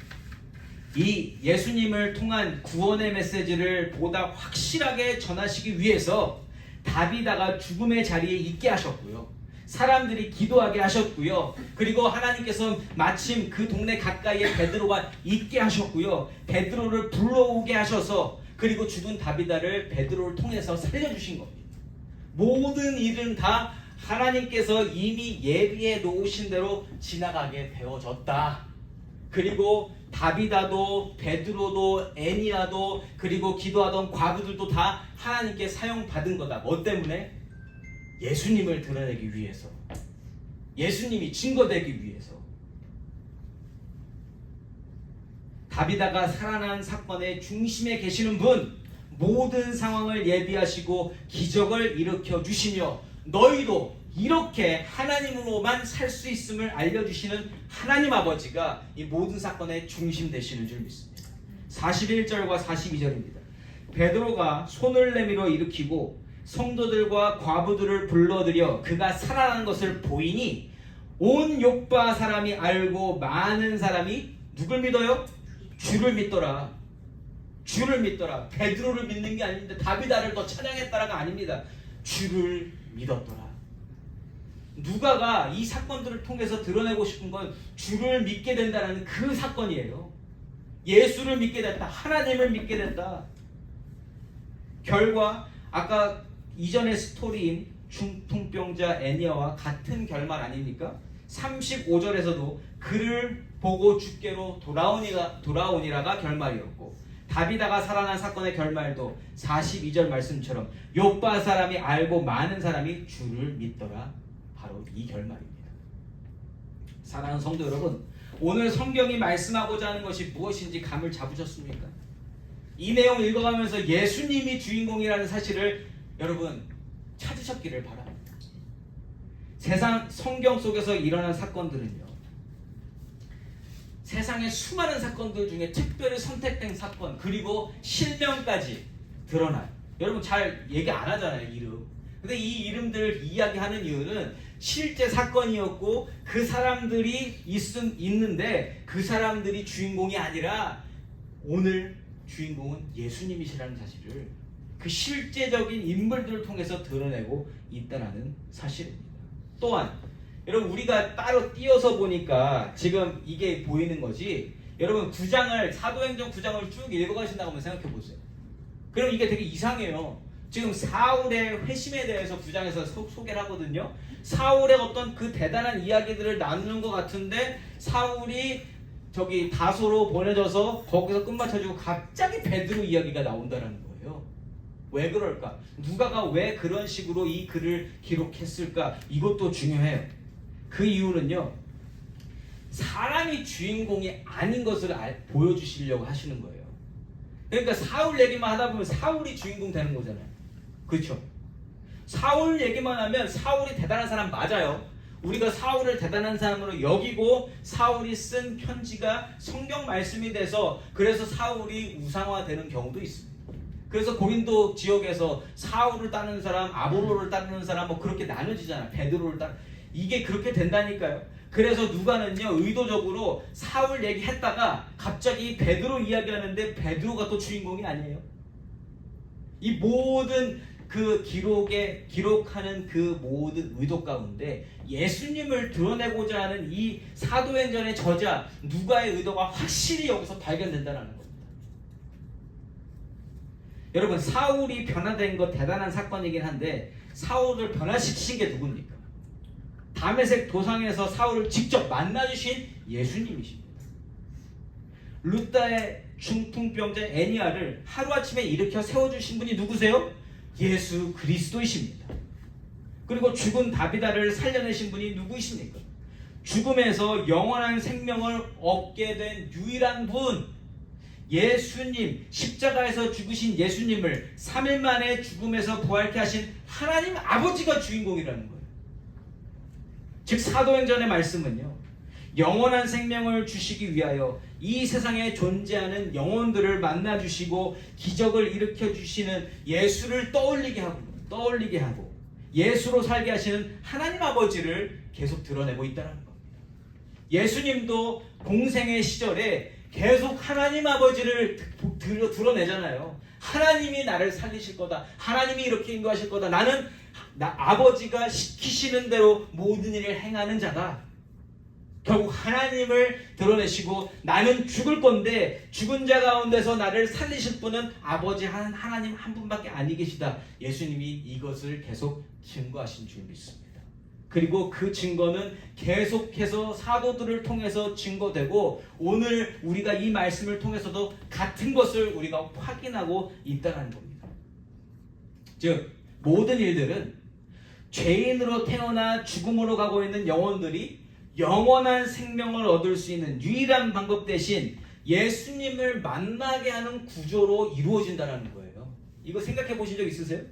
이 예수님을 통한 구원의 메시지를 보다 확실하게 전하시기 위해서 다비다가 죽음의 자리에 있게 하셨고요, 사람들이 기도하게 하셨고요, 그리고 하나님께서 마침 그 동네 가까이에 베드로가 있게 하셨고요, 베드로를 불러오게 하셔서 그리고 죽은 다비다를 베드로를 통해서 살려주신 겁니다. 모든 일은 다 하나님께서 이미 예비해 놓으신 대로 지나가게 되어졌다. 그리고 다비다도 베드로도 애니아도 그리고 기도하던 과부들도 다 하나님께 사용받은 거다. 뭐 때문에? 예수님을 드러내기 위해서, 예수님이 증거되기 위해서. 다비다가 살아난 사건의 중심에 계시는 분, 모든 상황을 예비하시고 기적을 일으켜 주시며 너희도 이렇게 하나님으로만 살 수 있음을 알려주시는 하나님 아버지가 이 모든 사건의 중심 되시는 줄 믿습니다. 41절과 42절입니다. 베드로가 손을 내밀어 일으키고 성도들과 과부들을 불러들여 그가 살아난 것을 보이니 온 욥바 사람이 알고 많은 사람이 누굴 믿어요? 주를 믿더라. 주를 믿더라. 베드로를 믿는 게 아닌데 다비다를 더 찬양했다라가 아닙니다. 주를 믿었더라. 누가가 이 사건들을 통해서 드러내고 싶은 건 주를 믿게 된다는 그 사건이에요. 예수를 믿게 됐다. 하나님을 믿게 됐다. 결과 아까 이전의 스토리인 중풍병자 애니아와 같은 결말 아닙니까? 35절에서도 그를 보고 주께로 돌아오니라가 결말이었고, 다비다가 살아난 사건의 결말도 42절 말씀처럼 욥바 사람이 알고 많은 사람이 주를 믿더라. 바로 이 결말입니다. 사랑하는 성도 여러분, 오늘 성경이 말씀하고자 하는 것이 무엇인지 감을 잡으셨습니까? 이 내용 읽어가면서 예수님이 주인공이라는 사실을 여러분 찾으셨기를 바랍니다. 세상 성경 속에서 일어난 사건들은요, 세상의 수많은 사건들 중에 특별히 선택된 사건, 그리고 실명까지 드러난, 여러분 잘 얘기 안 하잖아요, 이름. 근데 이 이름들을 이야기하는 이유는 실제 사건이었고 그 사람들이 있는데 그 사람들이 주인공이 아니라 오늘 주인공은 예수님이시라는 사실을 그 실제적인 인물들을 통해서 드러내고 있다는 사실입니다. 또한 여러분 우리가 따로 띄어서 보니까 지금 이게 보이는 거지, 여러분 9장을 사도행전 9장을 쭉 읽어가신다고 한번 생각해 보세요. 그럼 이게 되게 이상해요. 지금 사울의 회심에 대해서 9장에서 소개를 하거든요. 사울의 어떤 그 대단한 이야기들을 나누는 것 같은데 사울이 저기 다소로 보내져서 거기서 끝마쳐주고 갑자기 베드로 이야기가 나온다는 거예요. 왜 그럴까? 누가가 왜 그런 식으로 이 글을 기록했을까? 이것도 중요해요. 그 이유는요, 사람이 주인공이 아닌 것을 보여주시려고 하시는 거예요. 그러니까 사울 얘기만 하다 보면 사울이 주인공 되는 거잖아요. 그렇죠? 사울 얘기만 하면 사울이 대단한 사람 맞아요. 우리가 사울을 대단한 사람으로 여기고 사울이 쓴 편지가 성경 말씀이 돼서 그래서 사울이 우상화되는 경우도 있습니다. 그래서 고린도 지역에서 사울을 따르는 사람, 아볼로를 따르는 사람 뭐 그렇게 나눠지잖아요. 베드로를 따르 이게 그렇게 된다니까요. 그래서 누가는요 의도적으로 사울 얘기했다가 갑자기 베드로 이야기하는데 베드로가 또 주인공이 아니에요. 이 모든 그 기록하는 그 모든 의도 가운데 예수님을 드러내고자 하는 이 사도행전의 저자 누가의 의도가 확실히 여기서 발견된다는 겁니다. 여러분 사울이 변화된 것 대단한 사건이긴 한데 사울을 변화시키신 게 누굽니까? 다메섹 도상에서 사울을 직접 만나주신 예수님이십니다. 루다의 중풍병자 애니아를 하루아침에 일으켜 세워주신 분이 누구세요? 예수 그리스도이십니다. 그리고 죽은 다비다를 살려내신 분이 누구이십니까? 죽음에서 영원한 생명을 얻게 된 유일한 분, 예수님, 십자가에서 죽으신 예수님을 3일 만에 죽음에서 부활케 하신 하나님 아버지가 주인공이라는 거예요. 즉 사도행전의 말씀은요, 영원한 생명을 주시기 위하여 이 세상에 존재하는 영혼들을 만나주시고 기적을 일으켜주시는 예수를 떠올리게 하고 예수로 살게 하시는 하나님 아버지를 계속 드러내고 있다는 겁니다. 예수님도 공생의 시절에 계속 하나님 아버지를 드러내잖아요. 하나님이 나를 살리실 거다. 하나님이 이렇게 인도하실 거다. 나는 아버지가 시키시는 대로 모든 일을 행하는 자다. 결국 하나님을 드러내시고 나는 죽을 건데 죽은 자 가운데서 나를 살리실 분은 아버지 하나님 한 분밖에 아니 계시다. 예수님이 이것을 계속 증거하신 줄 믿습니다. 그리고 그 증거는 계속해서 사도들을 통해서 증거되고 오늘 우리가 이 말씀을 통해서도 같은 것을 우리가 확인하고 있다는 겁니다. 즉 모든 일들은 죄인으로 태어나 죽음으로 가고 있는 영혼들이 영원한 생명을 얻을 수 있는 유일한 방법 대신 예수님을 만나게 하는 구조로 이루어진다는 거예요. 이거 생각해 보신 적 있으세요?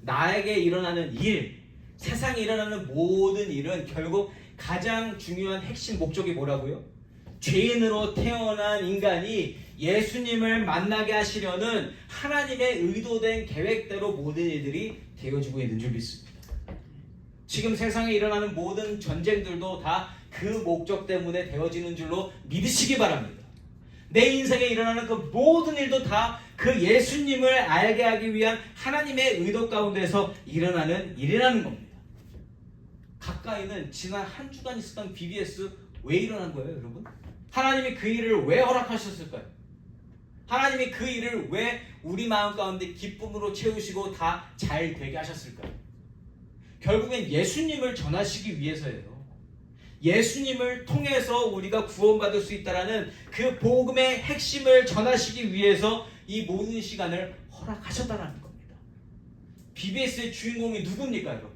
나에게 일어나는 일, 세상에 일어나는 모든 일은 결국 가장 중요한 핵심 목적이 뭐라고요? 죄인으로 태어난 인간이 예수님을 만나게 하시려는 하나님의 의도된 계획대로 모든 일들이 되어지고 있는 줄 믿습니다. 지금 세상에 일어나는 모든 전쟁들도 다 그 목적 때문에 되어지는 줄로 믿으시기 바랍니다. 내 인생에 일어나는 그 모든 일도 다 그 예수님을 알게 하기 위한 하나님의 의도 가운데서 일어나는 일이라는 겁니다. 가까이는 지난 한 주간 있었던 BBS 왜 일어난 거예요, 여러분? 하나님이 그 일을 왜 허락하셨을까요? 하나님이 그 일을 왜 우리 마음 가운데 기쁨으로 채우시고 다 잘 되게 하셨을까요? 결국엔 예수님을 전하시기 위해서예요. 예수님을 통해서 우리가 구원받을 수 있다라는 그 복음의 핵심을 전하시기 위해서 이 모든 시간을 허락하셨다는 겁니다. BBS의 주인공이 누굽니까, 여러분?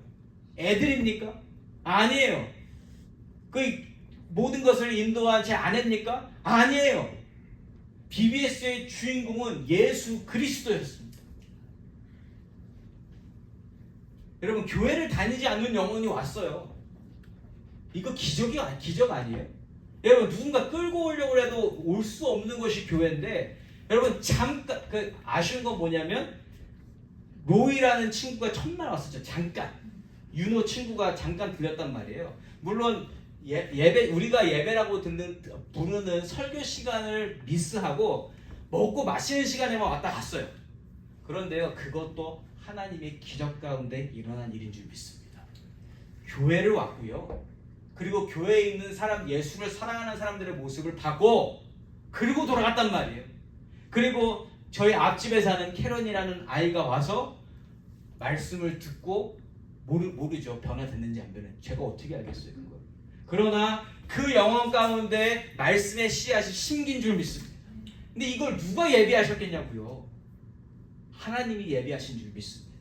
애들입니까? 아니에요. 그 모든 것을 인도한 제 아내입니까? 아니에요. BBS의 주인공은 예수 그리스도였습니다. 여러분 교회를 다니지 않는 영혼이 왔어요. 이거 기적 아니에요? 여러분 누군가 끌고 오려고 해도 올 수 없는 것이 교회인데 여러분 잠깐 아쉬운 건 뭐냐면 로이라는 친구가 첫날 왔었죠. 잠깐 윤호 친구가 잠깐 들렸단 말이에요. 물론 예배 우리가 예배라고 부르는 설교 시간을 미스하고 먹고 마시는 시간에만 왔다 갔어요. 그런데요 그것도 하나님의 기적 가운데 일어난 일인 줄 믿습니다. 교회를 왔고요. 그리고 교회에 있는 사람 예수를 사랑하는 사람들의 모습을 봤고 그리고 돌아갔단 말이에요. 그리고 저희 앞집에 사는 캐런이라는 아이가 와서 말씀을 듣고 모르죠. 변화됐는지 안 변했는지. 제가 어떻게 알겠어요, 그걸. 그러나 그 영혼 가운데 말씀의 씨앗이 심긴 줄 믿습니다. 근데 이걸 누가 예비하셨겠냐고요. 하나님이 예비하신 줄 믿습니다.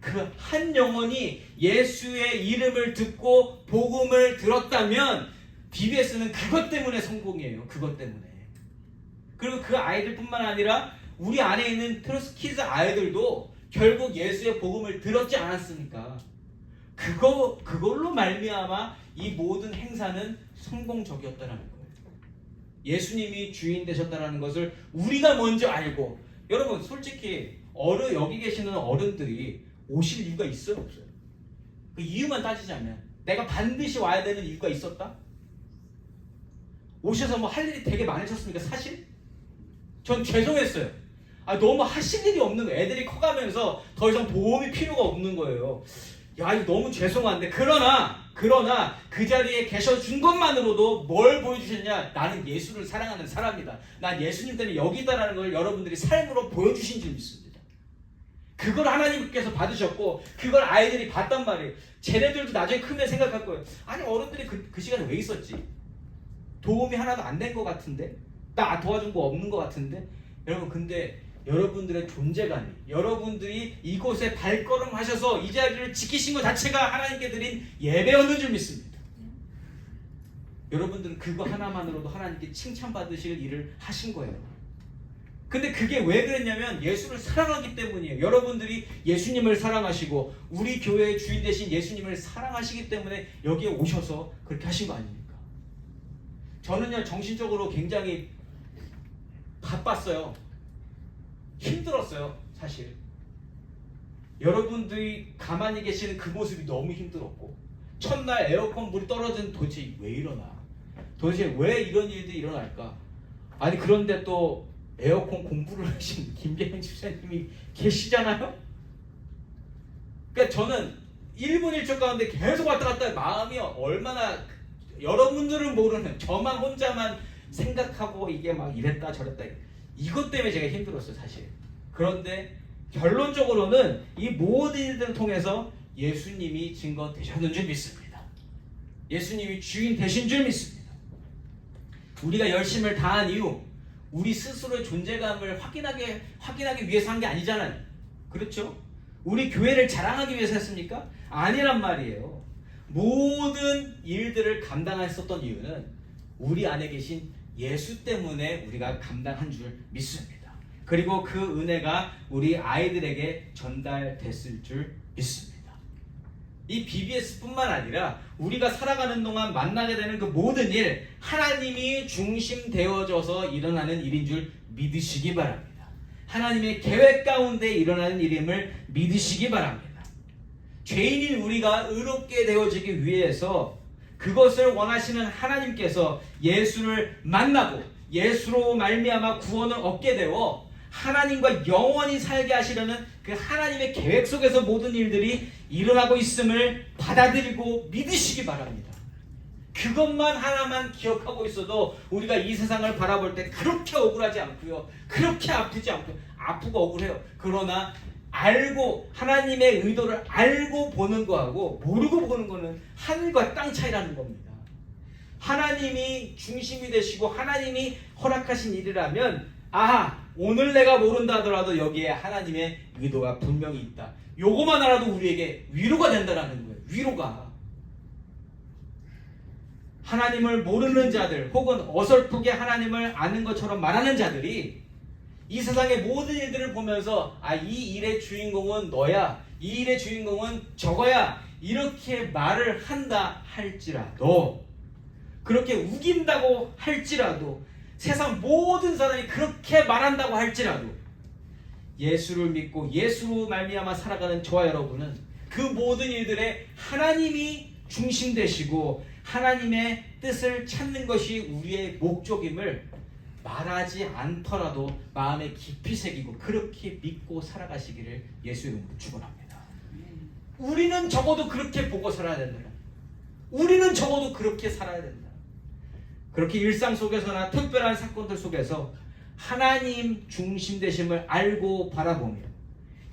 그 한 영혼이 예수의 이름을 듣고 복음을 들었다면 BBS는 그것 때문에 성공이에요. 그것 때문에. 그리고 그 아이들뿐만 아니라 우리 안에 있는 트러스키즈 아이들도 결국 예수의 복음을 들었지 않았습니까? 그걸로 말미암아 이 모든 행사는 성공적이었다는 거예요. 예수님이 주인 되셨다는 것을 우리가 먼저 알고, 여러분 솔직히 여기 계시는 어른들이 오실 이유가 있어요, 없어요? 그 이유만 따지자면 내가 반드시 와야 되는 이유가 있었다? 오셔서 뭐 할 일이 되게 많으셨습니까? 사실? 전 죄송했어요. 너무 하실 일이 없는 거예요. 애들이 커가면서 더 이상 도움이 필요가 없는 거예요. 야, 이거 너무 죄송한데. 그러나 그 자리에 계셔준 것만으로도 뭘 보여주셨냐? 나는 예수를 사랑하는 사람이다. 난 예수님 때문에 여기 있다라는 걸 여러분들이 삶으로 보여주신 줄 믿습니다. 그걸 하나님께서 받으셨고 그걸 아이들이 봤단 말이에요. 쟤네들도 나중에 크면 생각할 거예요. 아니, 어른들이 그 시간에 왜 있었지? 도움이 하나도 안 된 것 같은데? 나 도와준 거 없는 것 같은데? 여러분, 근데 여러분들의 존재감이, 여러분들이 이곳에 발걸음 하셔서 이 자리를 지키신 것 자체가 하나님께 드린 예배였는 줄 믿습니다. 여러분들은 그거 하나만으로도 하나님께 칭찬받으실 일을 하신 거예요. 근데 그게 왜 그랬냐면 예수를 사랑하기 때문이에요. 여러분들이 예수님을 사랑하시고 우리 교회의 주인 되신 예수님을 사랑하시기 때문에 여기에 오셔서 그렇게 하신 거 아닙니까? 저는요, 정신적으로 굉장히 바빴어요. 힘들었어요, 사실. 여러분들이 가만히 계시는 그 모습이 너무 힘들었고, 첫날 에어컨 물이 떨어지는 도대체 왜 일어나? 도대체 왜 이런 일들이 일어날까? 아니, 그런데 또 에어컨 공부를 하신 김재현 집사님이 계시잖아요? 그러니까 저는 1분 1초 가운데 계속 왔다 갔다 마음이 얼마나, 여러분들은 모르는, 저만 혼자만 생각하고 이게 막 이랬다 저랬다, 이것 때문에 제가 힘들었어요, 사실. 그런데 결론적으로는 이 모든 일들을 통해서 예수님이 증거 되셨는 줄 믿습니다. 예수님이 주인 되신 줄 믿습니다. 우리가 열심을 다한 이유, 우리 스스로의 존재감을 확인하기 위해서 한 게 아니잖아요. 그렇죠? 우리 교회를 자랑하기 위해서 했습니까? 아니란 말이에요. 모든 일들을 감당했었던 이유는 우리 안에 계신 예수 때문에 우리가 감당한 줄 믿습니다. 그리고 그 은혜가 우리 아이들에게 전달됐을 줄 믿습니다. 이 BBS뿐만 아니라 우리가 살아가는 동안 만나게 되는 그 모든 일, 하나님이 중심되어져서 일어나는 일인 줄 믿으시기 바랍니다. 하나님의 계획 가운데 일어나는 일임을 믿으시기 바랍니다. 죄인인 우리가 의롭게 되어지기 위해서 그것을 원하시는 하나님께서 예수를 만나고 예수로 말미암아 구원을 얻게 되어 하나님과 영원히 살게 하시려는 그 하나님의 계획 속에서 모든 일들이 일어나고 있음을 받아들이고 믿으시기 바랍니다. 그것만 하나만 기억하고 있어도 우리가 이 세상을 바라볼 때 그렇게 억울하지 않고요, 그렇게 아프지 않고, 아프고 억울해요. 그러나 알고, 하나님의 의도를 알고 보는 거하고 모르고 보는 거는 하늘과 땅 차이라는 겁니다. 하나님이 중심이 되시고 하나님이 허락하신 일이라면, 오늘 내가 모른다 하더라도 여기에 하나님의 의도가 분명히 있다. 요거만 알아도 우리에게 위로가 된다는 거예요. 위로가. 하나님을 모르는 자들 혹은 어설프게 하나님을 아는 것처럼 말하는 자들이 이 세상의 모든 일들을 보면서 이 일의 주인공은 너야, 이 일의 주인공은 저거야, 이렇게 말을 한다 할지라도, 그렇게 우긴다고 할지라도, 세상 모든 사람이 그렇게 말한다고 할지라도 예수를 믿고 예수로 말미암아 살아가는 저와 여러분은 그 모든 일들에 하나님이 중심 되시고 하나님의 뜻을 찾는 것이 우리의 목적임을 말하지 않더라도 마음에 깊이 새기고 그렇게 믿고 살아가시기를 예수의 이름으로 축원합니다. 우리는 적어도 그렇게 보고 살아야 된다. 우리는 적어도 그렇게 살아야 된다. 그렇게 일상 속에서나 특별한 사건들 속에서 하나님 중심 되심을 알고 바라보며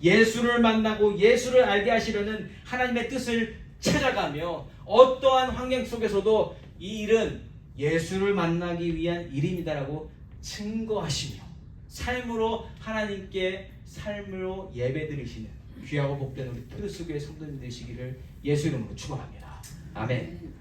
예수를 만나고 예수를 알게 하시려는 하나님의 뜻을 찾아가며 어떠한 환경 속에서도 이 일은 예수를 만나기 위한 일입니다라고 증거하시며 삶으로 하나님께 삶으로 예배드리시는 귀하고 복된 우리 트루스교회 성도님 되시기를 예수 이름으로 축원합니다. 아멘.